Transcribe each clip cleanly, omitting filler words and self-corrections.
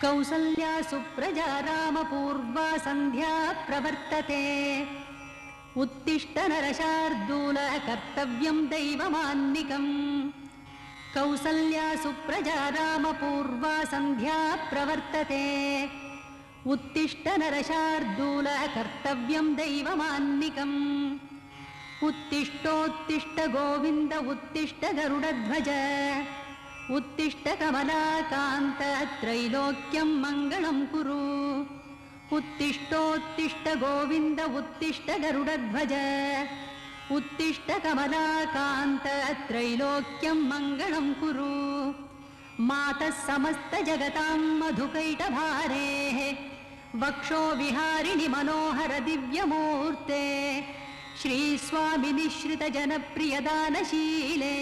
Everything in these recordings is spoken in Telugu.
कौसल्या सुप्रजा रामपूर्वा सन्ध्या प्रवर्तते उत्तिष्ठ नरशार्दूल कर्तव्यं दैवमान्निकम् कौसल्या सुप्रजा रामपूर्वा सन्ध्या प्रवर्तते उत्तिष्ठ नरशार्दूल कर्तव्यं दैवमान्निकम् उत्तिष्ठोत्तिष्ठ गोविन्द उत्तिष्ठ गरुडध्वज उत्तिष्ठ कमलाकान्त त्रैलोक्यं मङ्गलं कुरु उत्तिष्ठोत्तिष्ठ गोविन्द उत्तिष्ठ गरुडध्वज उत्तिष्ठ कमलाकान्त त्रैलोक्यं मङ्गलं कुरु मातः समस्त जगतां मधुकैटभारेः वक्षो विहारिणि मनोहर दिव्यमूर्ते श्रीस्वामि निश्रित जनप्रियदानशीले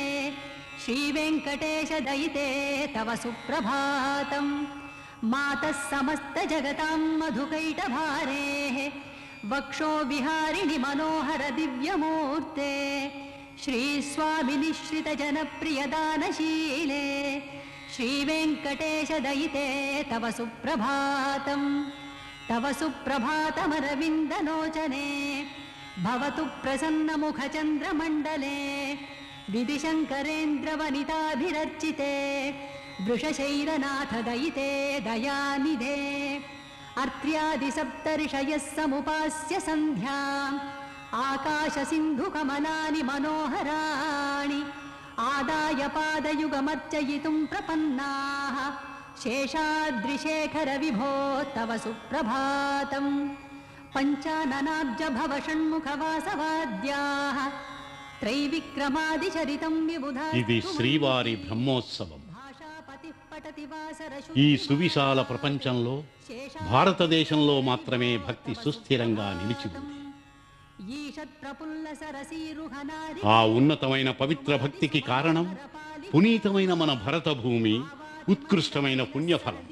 श्रीवेङ्कटेश दयिते तव सुप्रभातम् मातः समस्त जगतां मधुकैटभारेः वक्षो विहारिणि मनोहर दिव्यमूर्ते श्रीस्वामि निश्रित जनप्रियदानशीले श्रीवेङ्कटेश दयिते तव सुप्रभातम् तव सुप्रभातमरविन्दलोचने भवतु प्रसन्नमुखचन्द्रमण्डले विधिशङ्करेन्द्रवनिताभिरर्चिते वृषशैलनाथ दयिते दयानिधे अर्त्र्यादिसप्तर्षयः समुपास्य सन्ध्याम् आकाशसिन्धुकमलानि मनोहराणि आदाय पादयुगमर्चयितुं प्रपन्नाः शेषाद्रिशेखर विभो तव सुप्रभातम् पञ्चाननाब्ज भव षण्मुखवासवाद्याः त्रैविक्रमादिचरितं विबुधा ఇది శ్రీవారి బ్రహ్మోత్సవం. ఈ సువిశాల ప్రపంచంలో భారతదేశంలో మాత్రమే భక్తి సుస్థిరంగా నిలిచి ఉంది. ఆ ఉన్నతమైన పవిత్ర భక్తికి కారణం పునీతమైన మన భరత భూమి, ఉత్కృష్టమైన పుణ్యఫలం.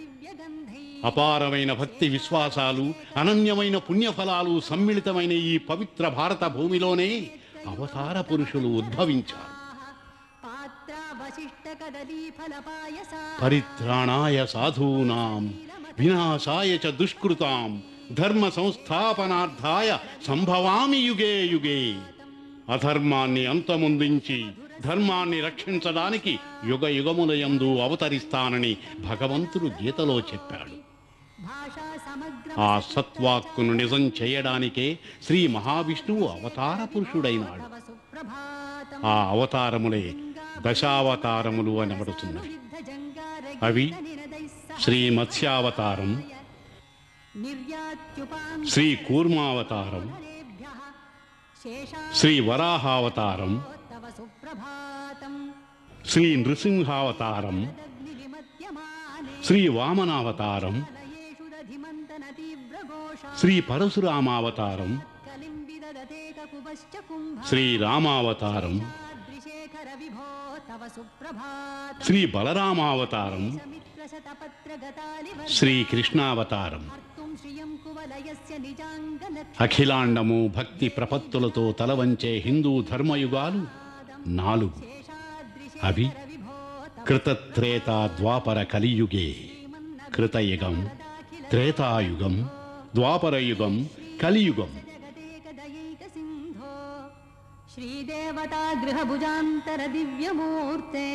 అపారమైన భక్తి విశ్వాసాలు, అనన్యమైన పుణ్యఫలాలు సమ్మిళితమైన ఈ పవిత్ర భారత భూమిలోనే అవతార పురుషులు ఉద్భవించారు. పరిత్రాణాయ సాధూనాం వినాశాయ చ దుష్కృతాం ధర్మ సంస్థాపనార్థాయ సంభవామి యుగే యుగే. అధర్మాన్ని అంతమొందించి ధర్మాన్ని రక్షించడానికి యుగ యుగములయందు అవతరిస్తానని భగవంతుడు గీతలో చెప్పాడు. ఆ సత్వాక్కును నిజం చేయడానికే శ్రీ మహావిష్ణువు అవతార పురుషుడైనాడు. ఆ అవతారములే దశావతారములు అనబడుతున్నవి. అవి శ్రీ మత్స్యావతారం, శ్రీ కూర్మావతారం, శ్రీ వరాహావతారం, శ్రీ నృసింహావతారం, శ్రీ వామనావతారం, శ్రీ పరశురామావతారం, శ్రీ రామావతారం, శ్రీ బలరామావతారం, శ్రీ కృష్ణావతారం. అఖిలాండము భక్తి ప్రపత్తులతో తలవంచే హిందూ ధర్మయుగాలు 4. అవి కృతత్రేతా ద్వాపర కలియుగే. కృతయుగం, త్రేతాయుగం, ద్వాపరయుగం, కలియుగం. శ్రీదేవతా గృహభుజాంతర దివ్యమూర్తే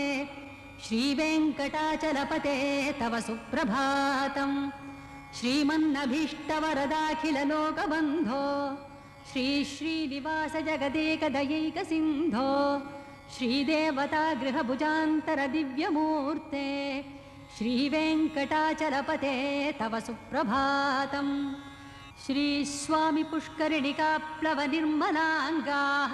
శ్రీవేంకటాచలపతే తవ సుప్రభాతం. శ్రీమన్నభీష్టవరదాఖిల లోకబంధో శ్రీ శ్రీనివాస జగదేక దయైక సింధో శ్రీదేవతా గృహభుజాంతర దివ్యమూర్తే శ్రీవేంకటాచలపతే తవ సుప్రభాతం. శ్రీస్వామి పుష్కరిణికాప్లవ నిర్మలాంగాః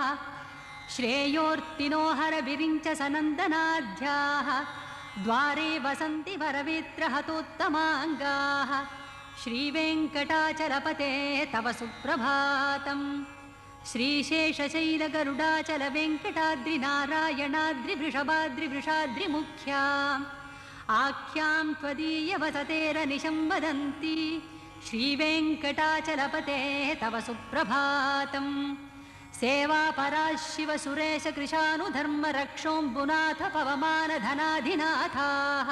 శ్రేయోర్తినోహర విరించ సనందనాధ్యాః ద్వారే వసంతి వరవేత్రహతోత్తమాంగాః శ్రీవేంకటాచలపతే తవ సుప్రభాతం. శ్రీశేషశైలగరుడాచల వెంకటాద్రి నారాయణాద్రి వృషభాద్రి వృషాద్రి ముఖ్యాం ఆఖ్యాం త్వదీయ వసతేరనిశం వదంతి శ్రీవేంకటాచలపతే తవ సుప్రభాతం. సేవాపరా శివ సురేశ కృశానుధర్మ రక్షోంబునాథ పవమాన ధనాధినాథాః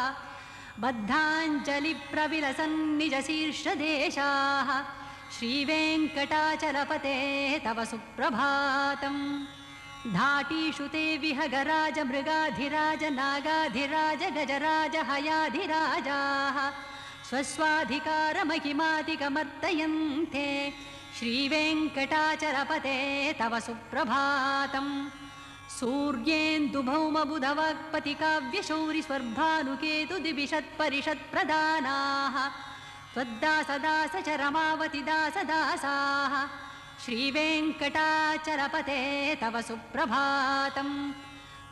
बद्धाञ्जलिप्रविलसन्निजशीर्षदेशाः श्रीवेङ्कटाचलपते तव सुप्रभातम् धाटीषु ते विहगराज मृगाधिराज नागाधिराज गजराज हयाधिराजाः स्वस्वाधिकारमहिमातिकमर्तयन्ते श्रीवेङ्कटाचलपते तव सुप्रभातम् सूर्येन्दुभौमबुधवाक्पतिकाव्यशौरिस्वर्भानुकेतुदिविषत्परिषत्प्रदानाः त्वद्दासदासचरमावतिदासदासाः श्रीवेङ्कटाचलपते तव सुप्रभातम्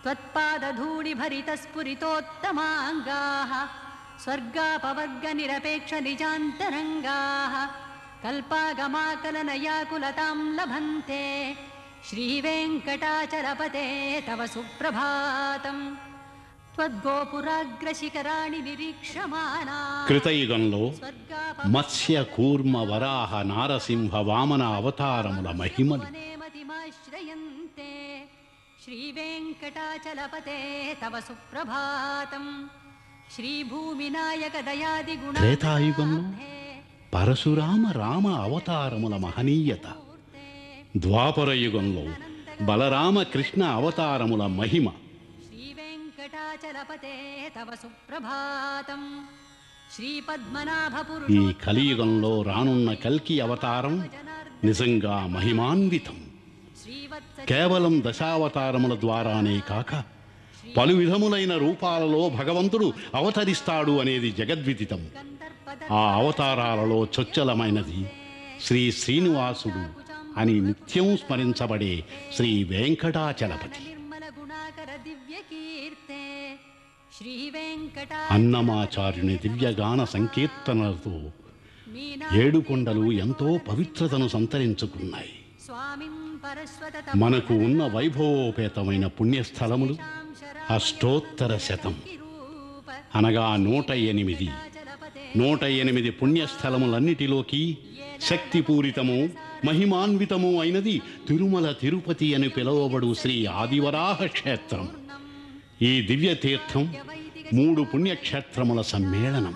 त्वत्पादधूलिभरितस्फुरितोत्तमाङ्गाः स्वर्गापवर्गनिरपेक्षनिजान्तरङ्गाः कल्पागमाकलनयाकुलतां लभन्ते श्रीवेङ्कटाचलपते तव सुप्रभातम् त्वद्गोपुराग्रशिखराणि निरीक्षमाणाः కృతయుగంలో మత్స్య కూర్మ వరాహ నారసింహ వామన అవతారముల మహిమలు మతిమాశ్రయంతే శ్రీవేङ्कटाचलपते तव సుప్రభాతम् శ్రీభూమినాయక దయాదిగుణ త్రేతాయుగంలో పరశురామ రామ అవతారముల మహనీయత, ద్వాపర యుగంలో బలరామ కృష్ణ అవతారముల మహిమ, శ్రీవేङ्कटाचलपते तव సుప్రభాతम् శ్రీపద్మనాభపురుష ఈ కలియుగంలో రానున్న కల్కి అవతారం నిజంగా మహిమాన్వితం. కేవలం దశావతారముల ద్వారానే కాక పలు విధములైన రూపాలలో భగవంతుడు అవతరిస్తాడు అనేది జగద్విదితం. ఆ అవతారాలలో చొచ్చలమైనది శ్రీ శ్రీనివాసుడు అని నిత్యం స్మరించబడే శ్రీ వెంకటాచలపతి. అన్నమాచార్యుని దివ్యగాన సంకీర్తనలతో ఏడుకొండలు ఎంతో పవిత్రతను సంతరించుకున్నాయి. మనకు ఉన్న వైభవోపేతమైన పుణ్యస్థలములు అష్టోత్తర శతం, అనగా 108. 108 పుణ్యస్థలములన్నిటిలోకి శక్తిపూరితము మహిమాన్వితము అయినది తిరుమల తిరుపతి అని పిలువబడు శ్రీ ఆదివరాహ క్షేత్రం. ఈ దివ్యతీర్థం 3 పుణ్యక్షేత్రముల సమ్మేళనం.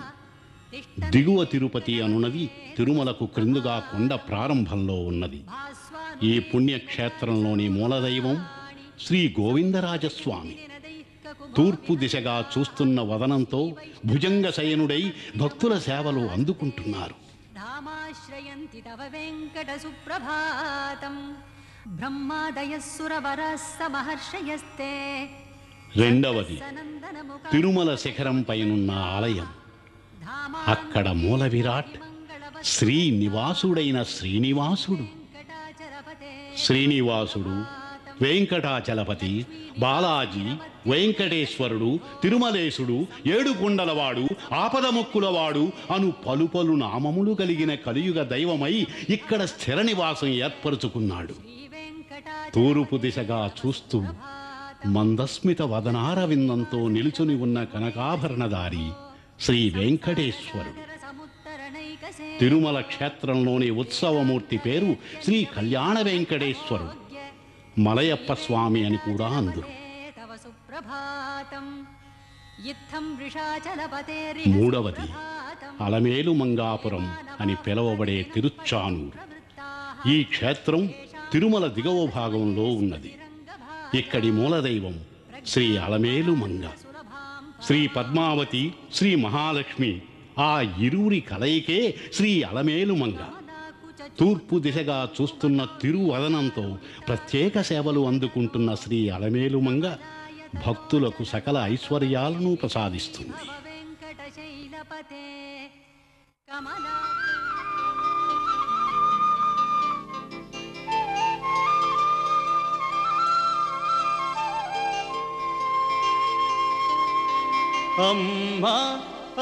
దిగువ తిరుపతి అనున్నది తిరుమలకు క్రిందుగా కొండ ప్రారంభంలో ఉన్నది. ఈ పుణ్యక్షేత్రంలోని మూలదైవం శ్రీ గోవిందరాజస్వామి. తూర్పు దిశగా చూస్తున్న వదనంతో భుజంగ శయనుడై భక్తుల సేవలు అందుకుంటున్నారు. ధామాశ్రయంతి తవ వెంకట సుప్రభాతం బ్రహ్మాదయస్సురవరస్సమహర్షయస్తే. రెండవది తిరుమల శిఖరం పైనున్న ఆలయం. అక్కడ మూల విరాట్ శ్రీనివాసుడైన శ్రీనివాసుడు. శ్రీనివాసుడు, వెంకటాచలపతి, బాలాజీ, వెంకటేశ్వరుడు, తిరుమలేశుడు, ఏడుకొండలవాడు, ఆపదముక్కులవాడు అను పలు పలు నామములు కలిగిన కలియుగ దైవమై ఇక్కడ స్థిర నివాసం ఏర్పరుచుకున్నాడు. తూర్పు దిశగా చూస్తూ మందస్మిత వదనారవిందంతో నిలుచుని ఉన్న కనకాభరణధారి శ్రీ వెంకటేశ్వరుడు. తిరుమల క్షేత్రంలోని ఉత్సవమూర్తి పేరు శ్రీ కళ్యాణ వెంకటేశ్వరుడు. మలయప్ప స్వామి అని కూడా అందురు. మూడవది అలమేలు మంగాపురం అని పిలువబడే తిరుచానూరు. ఈ క్షేత్రం తిరుమల దిగువ భాగంలో ఉన్నది. ఇక్కడి మూలదైవం శ్రీ అలమేలు మంగ. శ్రీ పద్మావతి, శ్రీ మహాలక్ష్మి ఆ ఇరువురి కలయికే శ్రీ అలమేలు మంగ. తూర్పు దిశగా చూస్తున్న తిరువదనంతో ప్రత్యేక సేవలు అందుకుంటున్న శ్రీ అలమేలు మంగ భక్తులకు సకల ఐశ్వర్యాలను ప్రసాదిస్తుంది. అమ్మా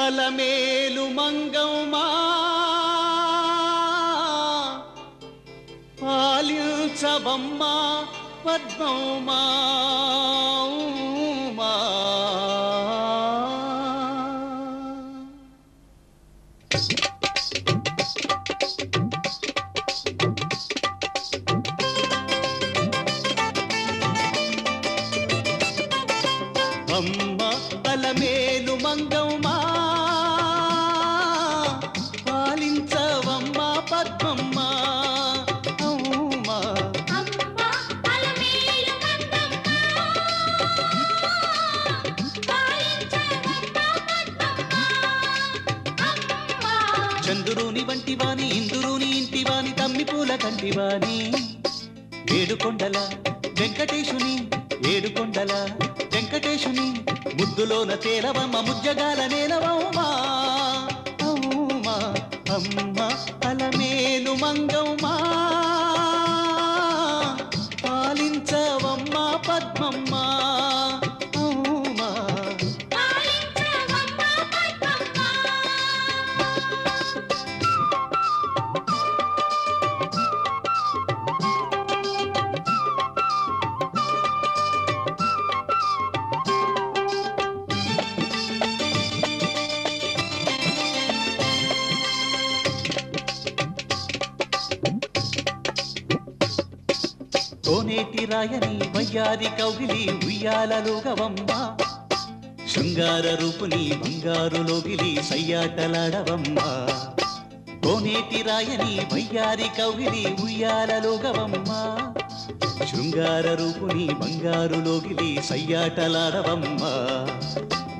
అలమేలు మంగమ్మా పాలించవమ్మా పద్మమ్మా అమ్మ అలమేలు మంగమ్మా చంద్రుని వంటివాని ఇందురుని ఇంటివాని తమ్మి పూల కంటివాని ఏడుకొండల వెంకటేశుని ఏడుకొండల వెంకటేశుని ముద్దులోన తేలవమ్మ ముజ్జగాల నేలవమ్మా అమ్మా అమ్మ అలమేలు మంగమ్మా పాలించవమ్మ పద్మమ్మ కోనేటి రాయని వయ్యారి కౌగిలి ఉయ్యాలలోగవమ్మ శృంగార రూపుని బంగారు లోగిలి సయ్యాటలాడవమ్మ కోనేటి రాయని వయ్యారి కౌగిలి ఉయ్యాలలోగవమ్మ శృంగార రూపుని బంగారు లోగిలి సయ్యాటలాడవమ్మ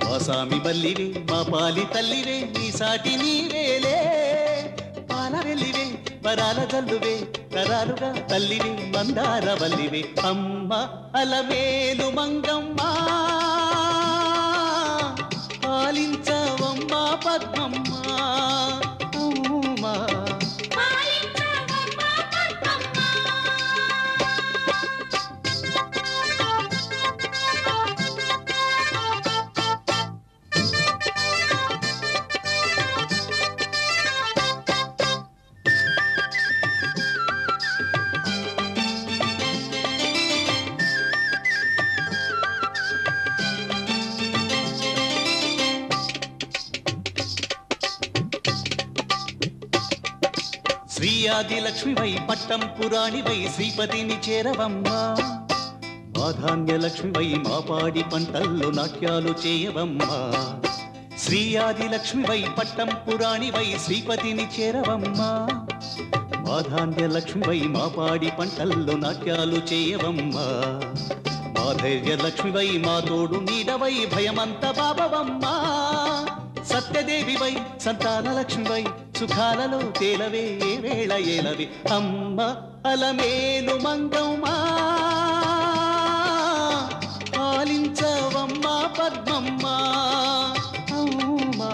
మా సామి బల్లివే మా పాలి తల్లివే నీ సాటి నీవేలే పాల వెళ్ళివే వరాల జల్లువే తరాలుగా తల్లివే మందార వల్లివే అమ్మ అలమేలు మంగమ్మ పాలించవమ్మ పద్మమ్మ అమ్మా శ్రీయాది లక్ష్మివై పట్టం పురాణివై శ్రీపతిని చేరవమ్మా మాధాన్య లక్ష్మివై మా పాడి పంటల్లో నాట్యాలు చేయవమ్మా శ్రీయాది లక్ష్మివై పట్టం పురాణివై శ్రీపతిని చేరవమ్మా మాధాన్య లక్ష్మివై మా పాడి పంటల్లో నాట్యాలు చేయవమ్మా మాధైర్య లక్ష్మివై మా తోడు నీడవై భయమంత బాబవమ్మా సత్యదేవివై సంతాన లక్ష్మివై సుఖాలలో తేలవే ఏ వేళ ఏలవే అమ్మ అలమేలు మంగమ్మా పాలించవమ్మ పద్మమ్మ అమ్మా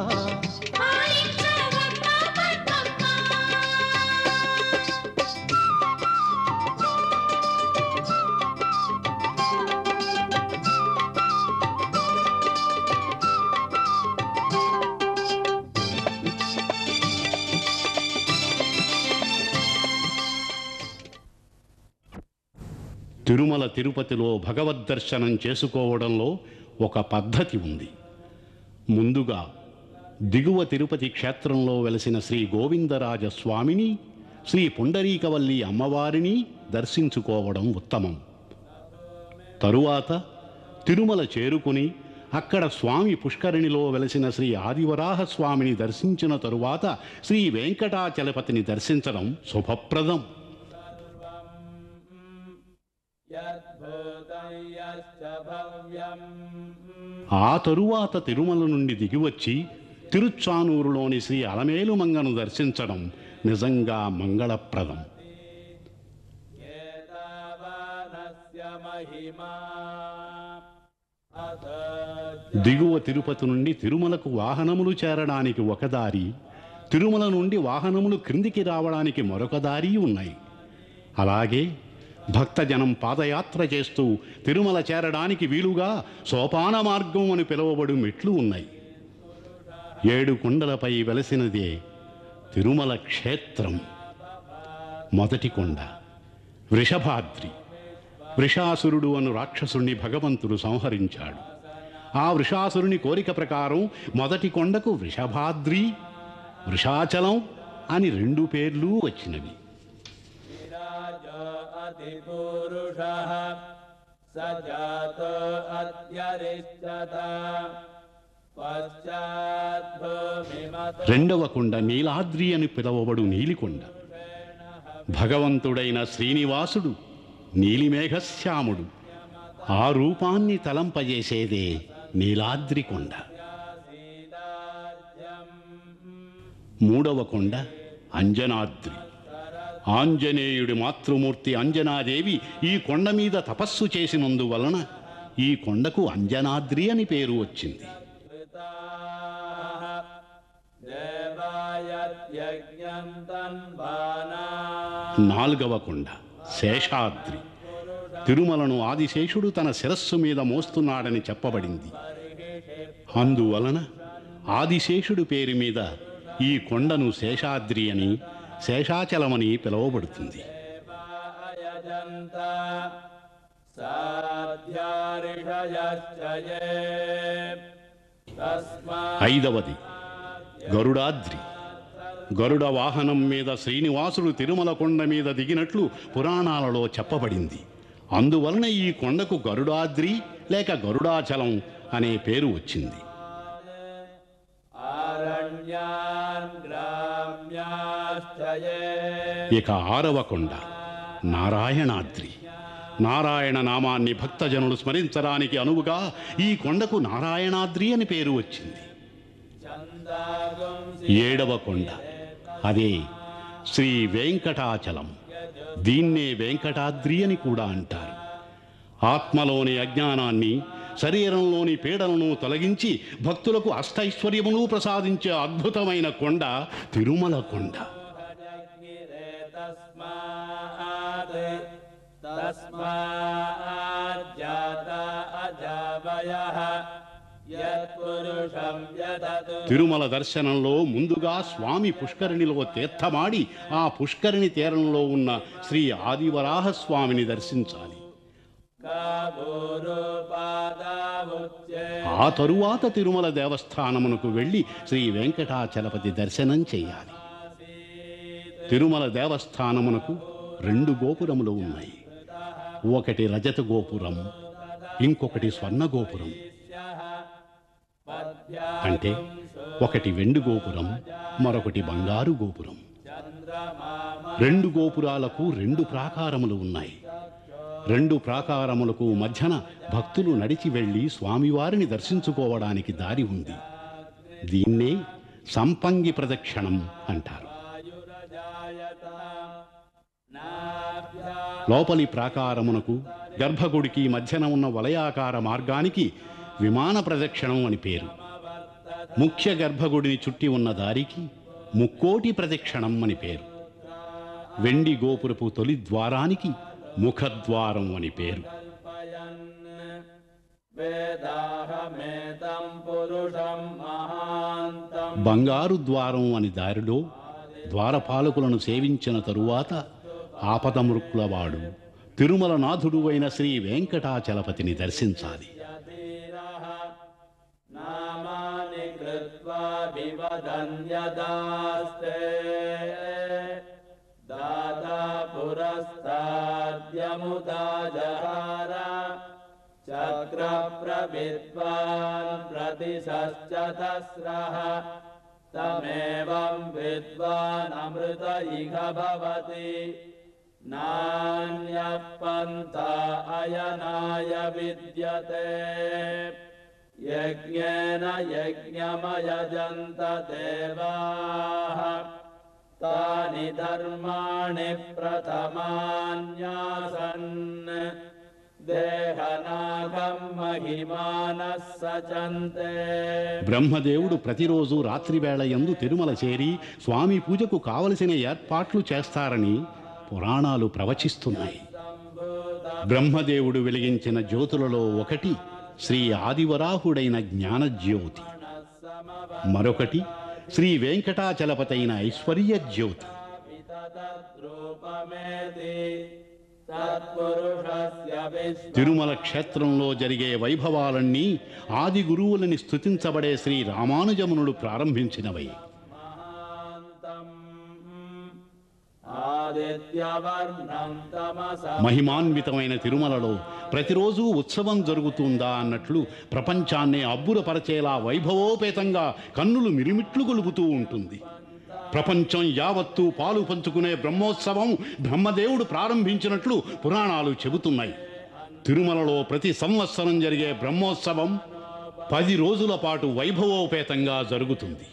తిరుమల తిరుపతిలో భగవద్దర్శనం చేసుకోవడంలో ఒక పద్ధతి ఉంది. ముందుగా దిగువ తిరుపతి క్షేత్రంలో వెలసిన శ్రీ గోవిందరాజ స్వామిని, శ్రీ పుండరీకవల్లి అమ్మవారిని దర్శించుకోవడం ఉత్తమం. తరువాత తిరుమల చేరుకుని అక్కడ స్వామి పుష్కరిణిలో వెలసిన శ్రీ ఆదివరాహ స్వామిని దర్శించిన తరువాత శ్రీ వెంకటాచలపతిని దర్శించడం శుభప్రదం. ఆ తరువాత తిరుమల నుండి దిగివచ్చి తిరుచానూరులోని శ్రీ అలమేలు మంగను దర్శించడం నిజంగా మంగళప్రదం. దిగువ తిరుపతి నుండి తిరుమలకు వాహనములు చేరడానికి ఒక దారి, తిరుమల నుండి వాహనములు క్రిందికి రావడానికి మరొక దారి ఉన్నాయి. అలాగే భక్తజనం పాదయాత్ర చేస్తూ తిరుమల చేరడానికి వీలుగా సోపాన మార్గం అని పిలువబడు మెట్లు ఉన్నాయి. 7 కొండలపై వెలసినదే తిరుమల క్షేత్రం. మొదటి కొండ వృషభాద్రి. వృషాసురుడు అను రాక్షసుణ్ణి భగవంతుడు సంహరించాడు. ఆ వృషాసురుని కోరిక ప్రకారం మొదటి కొండకు వృషభాద్రి, వృషాచలం అని 2 పేర్లు వచ్చినవి. రెండవ కొండ నీలాద్రి అని పిలువబడు నీలికొండ. భగవంతుడైన శ్రీనివాసుడు నీలిమేఘశ్యాముడు. ఆ రూపాన్ని తలంపజేసేదే నీలాద్రి కొండ. మూడవ కొండ అంజనాద్రి. ఆంజనేయుడి మాతృమూర్తి అంజనాదేవి ఈ కొండ మీద తపస్సు చేసినందువలన ఈ కొండకు అంజనాద్రి అని పేరు వచ్చింది. నాలుగవ కొండ శేషాద్రి. తిరుమలను ఆదిశేషుడు తన శిరస్సు మీద మోస్తున్నాడని చెప్పబడింది. అందువలన ఆదిశేషుడి పేరు మీద ఈ కొండను శేషాద్రి అని, శేషాచలమని పిలువబడుతుంది. ఐదవది గరుడాద్రి. గరుడ వాహనం మీద శ్రీనివాసుడు తిరుమల కొండ మీద దిగినట్లు పురాణాలలో చెప్పబడింది. అందువలన ఈ కొండకు గరుడాద్రి లేక గరుడాచలం అనే పేరు వచ్చింది. ఇక ఆరవ కొండ నారాయణాద్రి. నారాయణ నామాన్ని భక్తజనులు స్మరించడానికి అనువుగా ఈ కొండకు నారాయణాద్రి అని పేరు వచ్చింది. ఏడవ కొండ అదే శ్రీ వెంకటాచలం. దీన్నే వెంకటాద్రి అని కూడా అంటారు. ఆత్మలోని అజ్ఞానాన్ని, శరీరంలోని పీడలను తొలగించి భక్తులకు అష్టైశ్వర్యమును ప్రసాదించే అద్భుతమైన కొండ తిరుమల కొండ. తిరుమల దర్శనంలో ముందుగా స్వామి పుష్కరిణిలో తీర్థమాడి ఆ పుష్కరిణి తీరంలో ఉన్న శ్రీ ఆదివరాహ స్వామిని దర్శించాలి. ఆ తరువాత తిరుమల దేవస్థానమునకు వెళ్ళి శ్రీ వెంకటాచలపతి దర్శనం చేయాలి. తిరుమల దేవస్థానమునకు 2 గోపురములు ఉన్నాయి. ఒకటి రజత గోపురం, ఇంకొకటి స్వర్ణ గోపురం. అంటే ఒకటి వెండి గోపురం, మరొకటి బంగారు గోపురం. 2 గోపురాలకు 2 ప్రాకారములు ఉన్నాయి. 2 ప్రాకారములకు మధ్యన భక్తులు నడిచి వెళ్ళి స్వామివారిని దర్శించుకోవడానికి దారి ఉంది. దీన్నే సంపంగి ప్రదక్షిణం అంటారు. లోపలి ప్రాకారమునకు గర్భగుడికి మధ్యన ఉన్న వలయాకార మార్గానికి విమాన ప్రదక్షిణం అని పేరు. ముఖ్య గర్భగుడిని చుట్టి ఉన్న దారికి ముక్కోటి ప్రదక్షిణం అని పేరు. వెండి గోపురపు తొలి ద్వారానికి ముఖద్వారం అని పేరు. బంగారు ద్వారం అని దారిలో ద్వారపాలకులను సేవించిన తరువాత ఆపదమృక్కులవాడు తిరుమల నాథుడు అయిన శ్రీ వెంకటాచలపతిని దర్శించాలి. తమేవం విద్వాన్ అమృత ఇహ భవతి నాన్యః పంథా అయనాయ విద్యతే యజ్ఞేన యజ్ఞమయజంత దేవాః తాని ధర్మాణి ప్రథమాన్యాసన్ దేహనాగం మహిమానః సచంతే. బ్రహ్మదేవుడు ప్రతిరోజు రాత్రివేళ యందు తిరుమల చేరి స్వామి పూజకు కావలసిన ఏర్పాట్లు చేస్తారని పురాణాలు ప్రవచిస్తున్నాయి. బ్రహ్మదేవుడు వెలిగించిన జ్యోతులలో ఒకటి శ్రీ ఆదివరాహుడైన జ్ఞానజ్యోతి, మరొకటి శ్రీ వెంకటాచలపతైన ఐశ్వర్య జ్యోతి. తిరుమల క్షేత్రంలో జరిగే వైభవాలన్నీ ఆది గురువులని స్తుతించబడే శ్రీ రామానుజమునుడు ప్రారంభించినవై. మహిమాన్వితమైన తిరుమలలో ప్రతిరోజు ఉత్సవం జరుగుతుందా అన్నట్లు ప్రపంచాన్నే అబ్బురపరచేలా వైభవోపేతంగా కన్నులు మిరిమిట్లు గొలుపుతూ ఉంటుంది. ప్రపంచం యావత్తూ పాలు పంచుకునే బ్రహ్మోత్సవం బ్రహ్మదేవుడు ప్రారంభించినట్లు పురాణాలు చెబుతున్నాయి. తిరుమలలో ప్రతి సంవత్సరం జరిగే బ్రహ్మోత్సవం 10 రోజుల పాటు వైభవోపేతంగా జరుగుతుంది.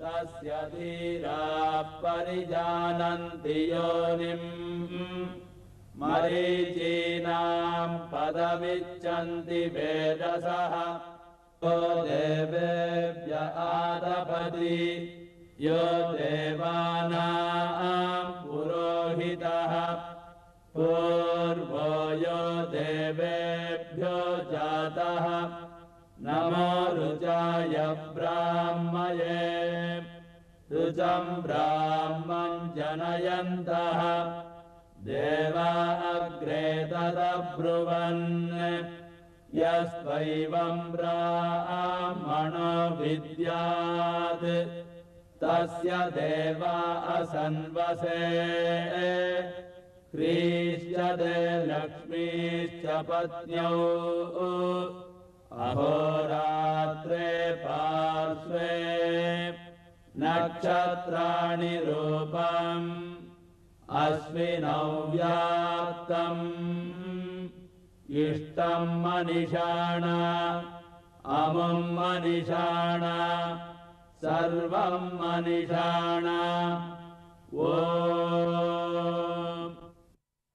तस्य धीराः परिजानन्ति योनिम् मरीचीनां पदमिच्छन्ति वेदसः यो देवेभ्य आदपति यो देवानां पुरोहितः पूर्वो यो देवेभ्यो जातः नमो रुचाय ब्राह्मये रुचं ब्राह्मं जनयन्तः देवा अग्रे तदब्रुवन् यस्त्वैवं ब्राह्मणो विद्यात् तस्य देवा असन्वसे ह्रीश्च ते लक्ष्मीश्च पत्न्यौ अहोरात्रे पार्श्वे नक्षत्राणि रूपम् अश्विनौ व्याप्तम् इष्टं मनिषाण अमुं मनिषाण सर्वं मनिषाण ॐ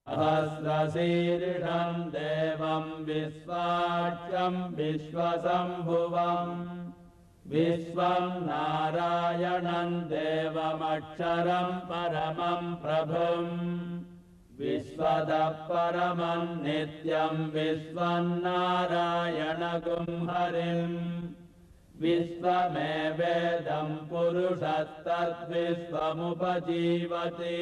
सहस्रशीर्षं देवं विश्वाक्षं विश्वशम्भुवम् विश्वं नारायणं देवमक्षरं परमं प्रभुम् विश्वतः परमं नित्यं विश्वं नारायणगुं हरिम् विश्वमेवेदं पुरुषस्तद्विश्वमुपजीवति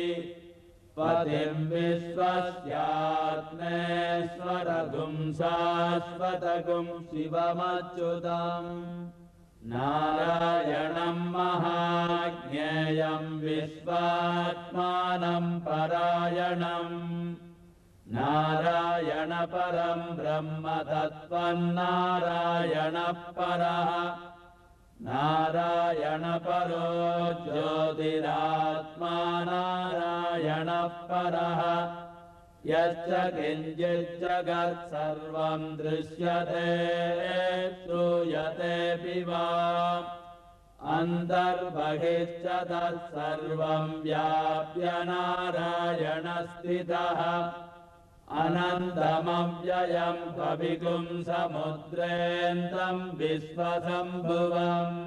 पतिं विश्वस्यात्मेश्वरगुं शाश्वतगुं शिवमच्युतम् नारायणं महाज्ञेयं विश्वात्मानं परायणम् नारायणपरं ब्रह्म तत्त्वं नारायणः परः नारायणपरो ज्योतिरात्मा नारायणः परः यच्च किञ्चित् जगत् सर्वं दृश्यते श्रूयतेऽपि वा अन्तर्बहिश्च तत्सर्वं व्याप्य नारायणस्थितः अनन्तमव्ययं कविगुं समुद्रेऽन्तं विश्वशम्भुवम्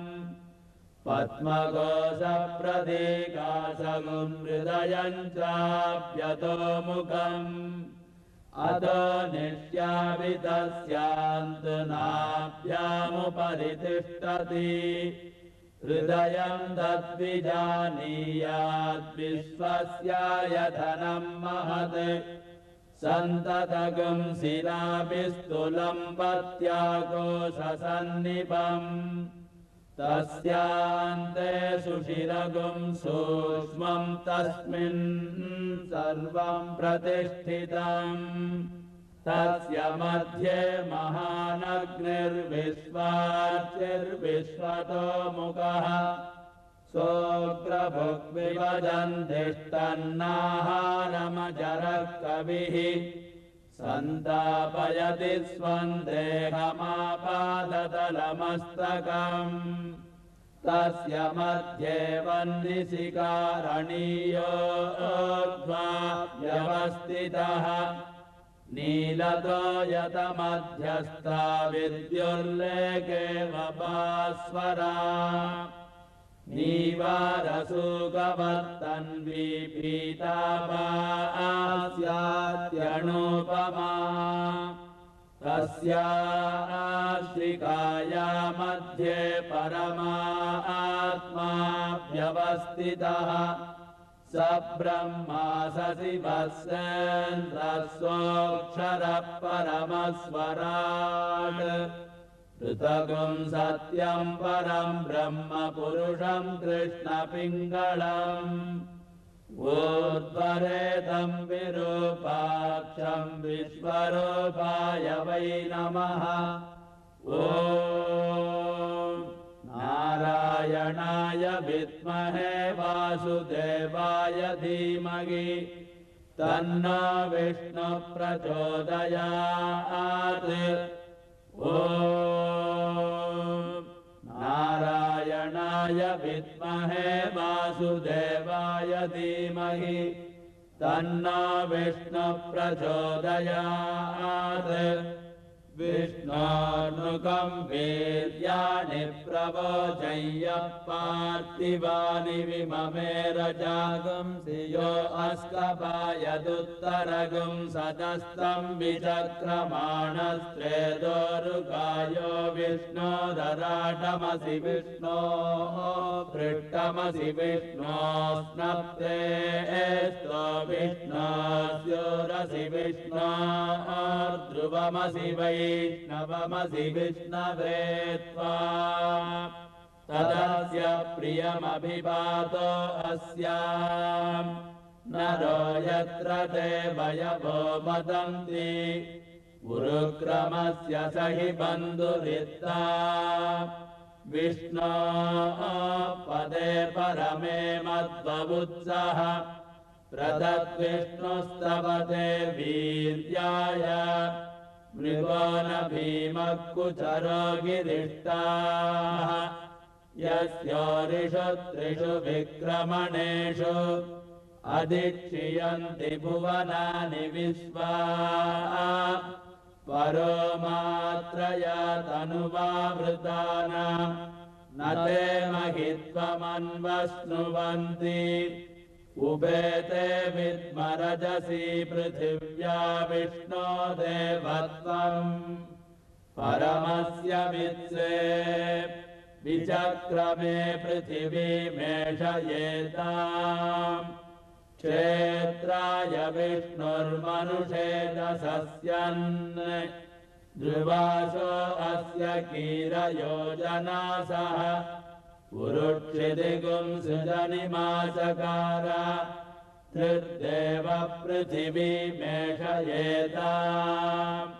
पद्मकोशप्रतीकाशगुं हृदयं चाप्यतोमुखम् अतो निश्यामि तस्यान्तनाभ्यामुपरि तिष्ठति हृदयं तद्विजानीयात् विश्वस्यायतनं महत् सन्ततगुं शिराभिस्तुलं पत्याकोशसन्निभम् तस्यान्ते सुशिरगुं सूक्ष्मं तस्मिन् सर्वं प्रतिष्ठितम् तस्य मध्ये महानग्निर्विश्वार्चिर्विश्वतोमुखः सोऽग्रभुग्विभजन्तिष्ठन्नाहारमजरः कविः सन्तापयति स्वं देहमापादतलमस्तकम् तस्य मध्ये वह्निशिखारणीयोऽध्वा व्यवस्थितः नीलतो यतमध्यस्था विद्युल्लेखे वपास्वरा नीवारसूकवर्तन्वी पीताभास्यात्यनुपमा तस्याश्रिकाया मध्ये परमात्मा व्यवस्थितः स ब्रह्मा शिवस्येन्द्रस्वोऽक्षरः परमस्वराट् ऋतगुं सत्यं परं ब्रह्म पुरुषं कृष्णपिङ्गळम् ऊर्ध्वरेतं विरूपाक्षं विश्वरूपाय वै नमः ॐ नारायणाय विद्महे वासुदेवाय धीमहि तन्नो विष्णुः प्रचोदयात् ॐ नारायणाय नारायणाय विद्महे वासुदेवाय धीमहि तन्नो विष्णुः प्रचोदयात् विष्णोर्नुकं वीर्याणि प्रवोचय्यः पार्थिवानि विममेरजागुंसि यो अस्कपायदुत्तरगुं सदस्तं विचक्रमाणस्त्रेदोरुगायो विष्णोदराटमसि विष्णो पृष्ठमसि विष्णोस्नप्तेस्तो विष्णोस्योरसि विष्णोर्ध्रुवमसि वै नवमसि विष्णवे त्वा तदस्य प्रियमभिपातो अस्यां नरो यत्र देवयवो वदन्ति गुरुक्रमस्य स हि बन्धुरित्ता विष्णो पदे परमे मद्वबुत्सः प्रदद्विष्णुस्तवते वीर्याय मृगो न भीमः कुचरो गिरिष्टाः यस्योरिषु त्रिषु विक्रमणेषु अधिक्षियन्ति भुवनानि विश्वा परो मात्रया तनुवावृतानां न ते महित्वमन्वस्नुवन्ति उभेते विद्मरजसि पृथिव्या विष्णो देवत्वम् परमस्य वित्से विचक्रमे पृथिवीमेषयेताम् क्षेत्राय विष्णुर्मनुषेदसस्यन् ध्रुवासो अस्य कीरयोजनासः पुरुक्षिदिगुं सृजनिमाचकार धृर्देव पृथिवीमेषयेताम्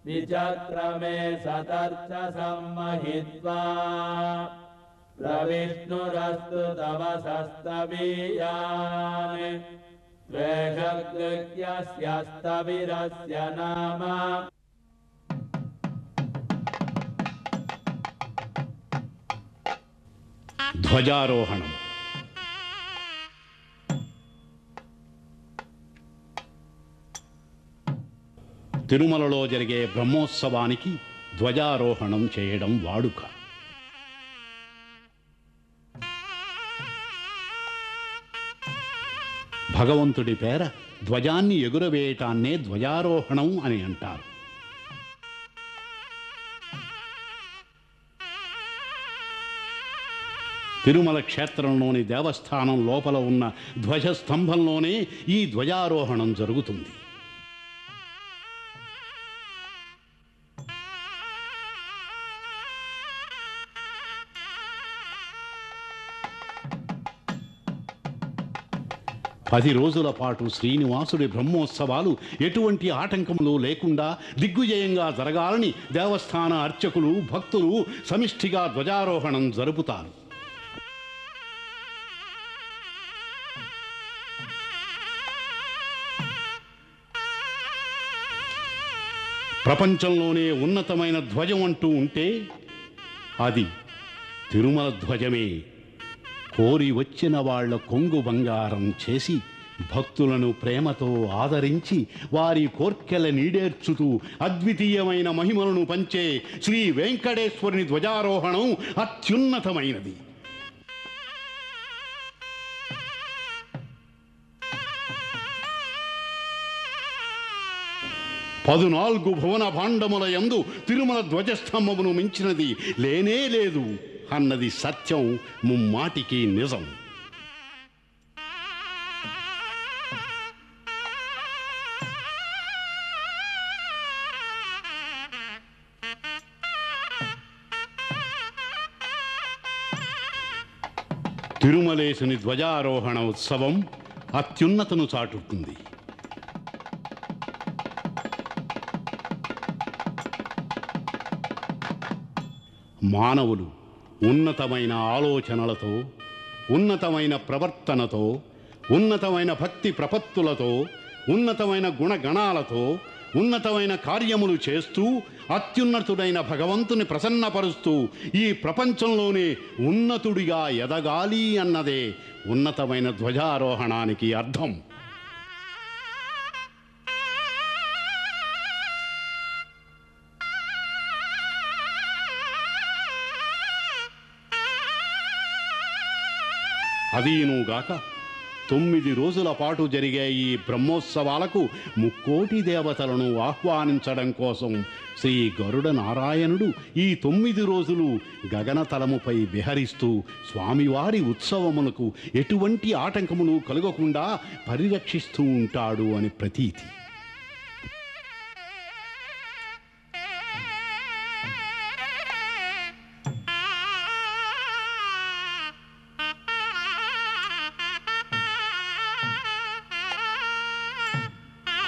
विचक्रमे सतर्च सम्महित्वा प्रविष्णुरस्तु तव सस्तवीयान् द्वेषकृत्यस्यस्तविरस्य नाम ధ్వజారోహణం. తిరుమలలో జరిగే బ్రహ్మోత్సవానికి ధ్వజారోహణం చేయడం వాడుక. భగవంతుడి పేర ధ్వజాన్ని ఎగురవేయటాన్నే ధ్వజారోహణం అని అంటారు. తిరుమల క్షేత్రంలోని దేవస్థానం లోపల ఉన్న ధ్వజస్తంభంలోనే ఈ ధ్వజారోహణం జరుగుతుంది. పది రోజుల పాటు శ్రీనివాసుడి బ్రహ్మోత్సవాలు ఎటువంటి ఆటంకములు లేకుండా దిగ్విజయంగా జరగాలని దేవస్థాన అర్చకులు భక్తులు సమిష్టిగా ధ్వజారోహణం జరుపుతారు. ప్రపంచంలోనే ఉన్నతమైన ధ్వజం అంటూ ఉంటే అది తిరుమల ధ్వజమే. కోరి వచ్చిన వాళ్ల కొంగు బంగారం చేసి భక్తులను ప్రేమతో ఆదరించి వారి కోర్కెల నీడేర్చుతూ అద్వితీయమైన మహిమలను పంచే శ్రీ వెంకటేశ్వరుని ధ్వజారోహణం అత్యున్నతమైనది. పదునాలుగు భువన భాండముల యందు తిరుమల ధ్వజస్తంభమును మించినది లేనే లేదు అన్నది సత్యం, ముమ్మాటికి నిజం. తిరుమలేశుని ధ్వజారోహణ ఉత్సవం అత్యున్నతను చాటుతుంది. మానవులు ఉన్నతమైన ఆలోచనలతో, ఉన్నతమైన ప్రవర్తనతో, ఉన్నతమైన భక్తి ప్రపత్తులతో, ఉన్నతమైన గుణగణాలతో ఉన్నతమైన కార్యములు చేస్తూ అత్యున్నతుడైన భగవంతుని ప్రసన్నపరుస్తూ ఈ ప్రపంచంలోనే ఉన్నతుడిగా ఎదగాలి అన్నదే ఉన్నతమైన ధ్వజారోహణానికి అర్థం. అదీనుగాక 9 రోజుల పాటు జరిగే ఈ బ్రహ్మోత్సవాలకు 3,000,000 దేవతలను ఆహ్వానించడం కోసం శ్రీ గరుడ నారాయణుడు ఈ 9 రోజులు గగనతలముపై విహరిస్తూ స్వామివారి ఉత్సవములకు ఎటువంటి ఆటంకములు కలగకుండా పరిరక్షిస్తూ ఉంటాడు అని ప్రతీతి.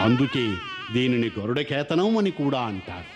అందుకే దీనిని గరుడకేతనం అని కూడా అంటారు.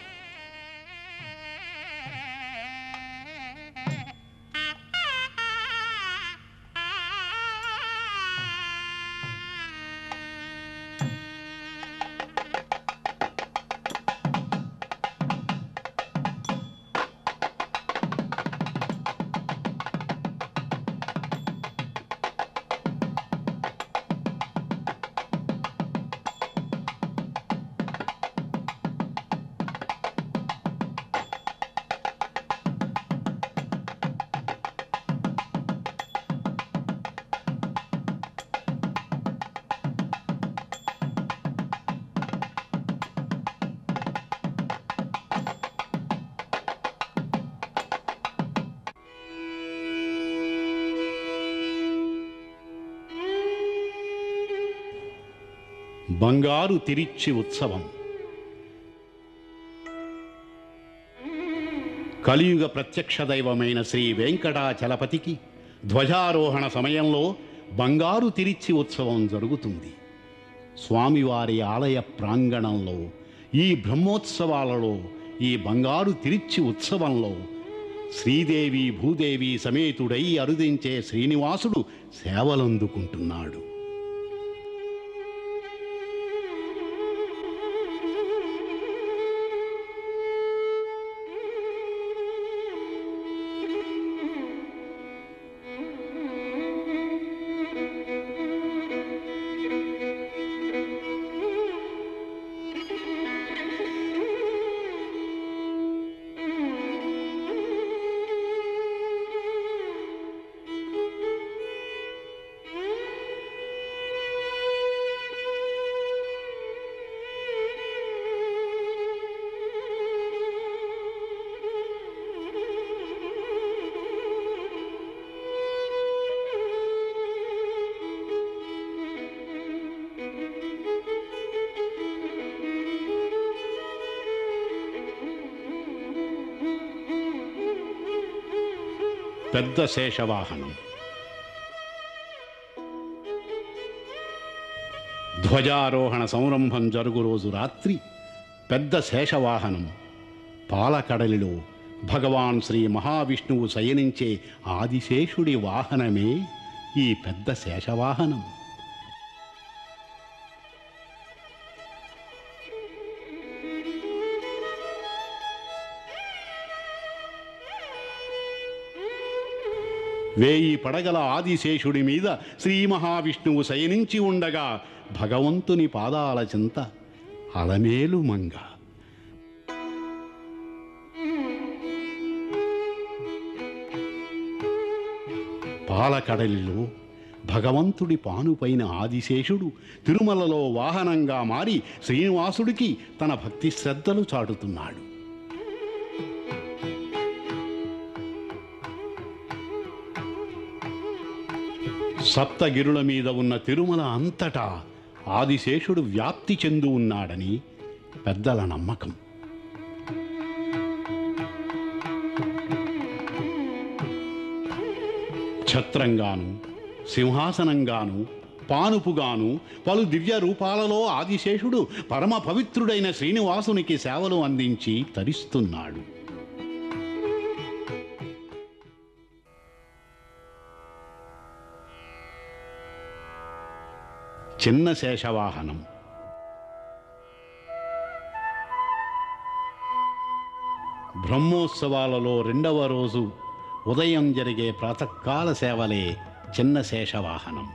బంగారు తిరిచ్చి ఉత్సవం. కలియుగ ప్రత్యక్ష దైవమైన శ్రీ వెంకటాచలపతికి ధ్వజారోహణ సమయంలో బంగారు తిరిచ్చి ఉత్సవం జరుగుతుంది. స్వామివారి ఆలయ ప్రాంగణంలో ఈ బ్రహ్మోత్సవాలలో ఈ బంగారు తిరిచ్చి ఉత్సవంలో శ్రీదేవి భూదేవి సమేతుడై అరుదించే శ్రీనివాసుడు సేవలందుకుంటున్నాడు. పెద్ద శేషవాహనం. ధ్వజారోహణ సంరంభం జరుగు రోజు రాత్రి పెద్ద శేషవాహనం పాలకడలిలో భగవాన్ శ్రీ మహావిష్ణువు శయనించే ఆదిశేషుడి వాహనమే ఈ పెద్ద శేషవాహనం. వేయి పడగల ఆదిశేషుడి మీద శ్రీ మహావిష్ణువు శయనించి ఉండగా భగవంతుని పాదాల చింత అలమేలు మంగ. పాలకడలిలో భగవంతుడి పానుపైన ఆదిశేషుడు తిరుమలలో వాహనంగా మారి శ్రీనివాసుడికి తన భక్తి శ్రద్ధలు చాటుతున్నాడు. సప్తగిరుల మీద ఉన్న తిరుమల అంతటా ఆదిశేషుడు వ్యాప్తి చెందు ఉన్నాడని పెద్దల నమ్మకం. ఛత్రంగాను, సింహాసనంగాను, పానుపుగాను పలు దివ్య రూపాలలో ఆదిశేషుడు పరమ పవిత్రుడైన శ్రీనివాసునికి సేవలు అందించి తరిస్తున్నాడు. చిన్న శేషవాహనం. బ్రహ్మోత్సవాలలో రెండవ రోజు ఉదయం జరిగే ప్రాతకాల సేవలే చిన్న శేషవాహనం.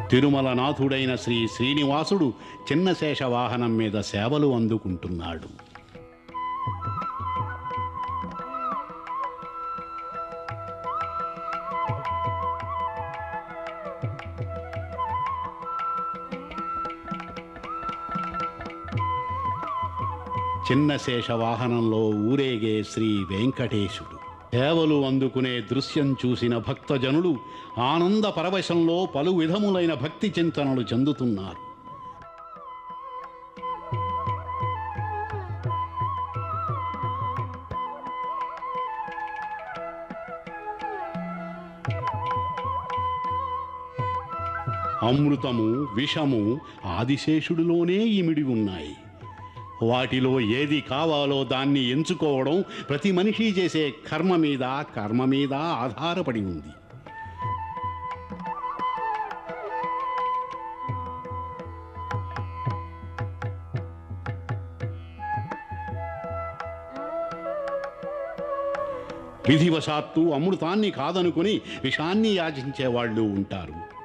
తిరుమల నాథుడైన శ్రీ శ్రీనివాసుడు చిన్న శేషవాహనం మీద సేవలు అందుకుంటున్నాడు. చిన్న శేషవాహనంలో ఊరేగే శ్రీ వెంకటేశుడు సేవలు అందుకునే దృశ్యం చూసిన భక్తజనులు ఆనంద పరవశంలో పలు విధములైన భక్తి చింతనలు చెందుతున్నారు. అమృతము విషము ఆదిశేషుడిలోనే ఇమిడి ఉన్నాయి. వాటిలో ఏది కావాలో దాన్ని ఎంచుకోవడం ప్రతి మనిషి చేసే కర్మ మీద ఆధారపడి ఉంది. విధివశాత్తు అమృతాన్ని కాదనుకుని విషాన్ని యాచించే వాళ్ళు ఉంటారు.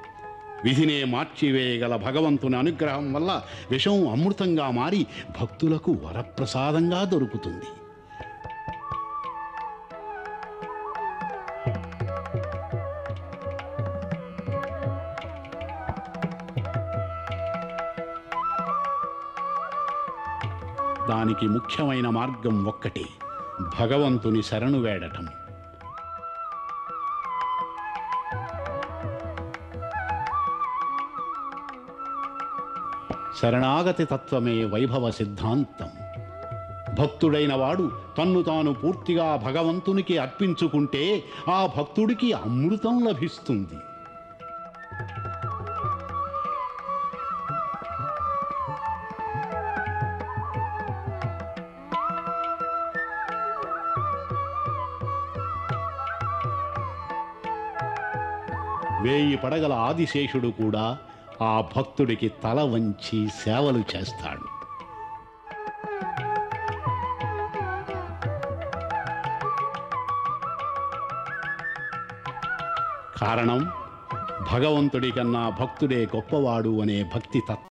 విధినే మార్చివేయగల భగవంతుని అనుగ్రహం వల్ల విషం అమృతంగా మారి భక్తులకు వరప్రసాదంగా దొరుకుతుంది. దానికి ముఖ్యమైన మార్గం ఒక్కటే, భగవంతుని శరణు వేడటం. శరణాగతి తత్వమే వైభవ సిద్ధాంతం. భక్తుడైన వాడు తన్ను తాను పూర్తిగా భగవంతునికి అర్పించుకుంటే ఆ భక్తుడికి అమృతం లభిస్తుంది. వేయి పడగల ఆదిశేషుడు కూడా ఆ భక్తుడికి తల వంచి సేవలు చేస్తాడు. కారణం, భగవంతుడి కన్నా భక్తుడే గొప్పవాడు అనే భక్తి తత్వం.